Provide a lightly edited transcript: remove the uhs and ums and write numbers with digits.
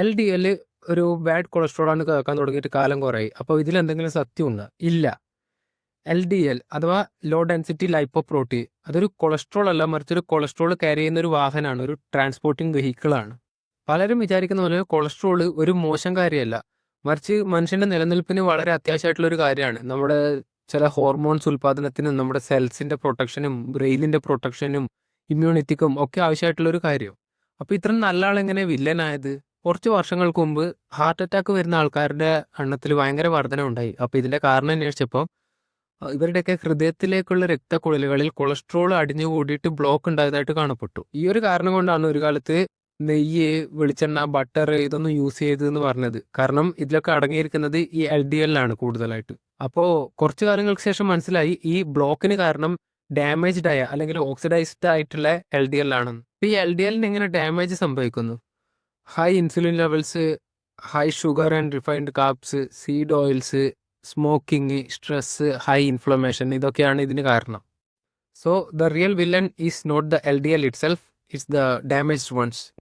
L D L ഒരു bad cholesterol ആണ് കേൾക്കാൻ തുടങ്ങിയിട്ട് കാലം കുറയായി. അപ്പോൾ ഇതിലെന്തെങ്കിലും സത്യമുണ്ടോ? ഇല്ല. എൽ ഡി എൽ അഥവാ ലോ ഡെൻസിറ്റി ലൈപ്പോപ്രോട്ടീൻ അതൊരു കൊളസ്ട്രോൾ അല്ല, മറിച്ച് ഒരു കൊളസ്ട്രോൾ ക്യാരി ചെയ്യുന്ന ഒരു വാഹനമാണ്, ഒരു ട്രാൻസ്പോർട്ടിംഗ് വെഹിക്കിളാണ്. പലരും വിചാരിക്കുന്ന പോലെ കൊളസ്ട്രോൾ ഒരു മോശം കാര്യമല്ല, മറിച്ച് മനുഷ്യന്റെ നിലനിൽപ്പിന് വളരെ അത്യാവശ്യമായിട്ടുള്ള ഒരു കാര്യമാണ്. നമ്മുടെ ചില ഹോർമോൺസ് ഉൽപ്പാദനത്തിനും നമ്മുടെ സെൽസിന്റെ പ്രൊട്ടക്ഷനും ബ്രെയിനിന്റെ പ്രൊട്ടക്ഷനും ഇമ്മ്യൂണിറ്റിക്കും ഒക്കെ ആവശ്യമായിട്ടുള്ള ഒരു കാര്യം. അപ്പോൾ ഇത്രയും നല്ല ആളെങ്ങനെ വില്ലനായത്? കുറച്ച് വർഷങ്ങൾക്ക് മുമ്പ് ഹാർട്ട് അറ്റാക്ക് വരുന്ന ആൾക്കാരുടെ എണ്ണത്തിൽ ഭയങ്കര വർധന ഉണ്ടായി. അപ്പോൾ ഇതിന്റെ കാരണം അന്വേഷിച്ചപ്പോൾ ഇവരുടെയൊക്കെ ഹൃദയത്തിലേക്കുള്ള രക്തക്കുഴലുകളിൽ കൊളസ്ട്രോൾ അടിഞ്ഞുകൂടിയിട്ട് ബ്ലോക്ക് ഉണ്ടായതായിട്ട് കാണപ്പെട്ടു. ഈ ഒരു കാരണം കൊണ്ടാണ് ഒരു കാലത്ത് നെയ്യ്, വെളിച്ചെണ്ണ, ബട്ടർ ഇതൊന്നും യൂസ് ചെയ്തതെന്ന് പറഞ്ഞത്. കാരണം ഇതിലൊക്കെ അടങ്ങിയിരിക്കുന്നത് ഈ എൽ ഡി എല്ലാണ് കൂടുതലായിട്ട്. അപ്പോൾ കുറച്ച് കാലങ്ങൾക്ക് ശേഷം മനസ്സിലായി ഈ ബ്ലോക്കിന് കാരണം ഡാമേജ്ഡ് ആയ അല്ലെങ്കിൽ ഓക്സിഡൈസ്ഡ് ആയിട്ടുള്ള എൽ ഡി എൽ ആണെന്ന്. ഈ എൽ ഡി എല്ലിന് എങ്ങനെ ഡാമേജ് സംഭവിക്കുന്നു? High insulin levels, high sugar and refined carbs, seed oils, smoking, stress, high inflammation ഇതൊക്കെയാണ് ഇതിന് കാരണം. So the real villain is not the L D L itself, it's the damaged once.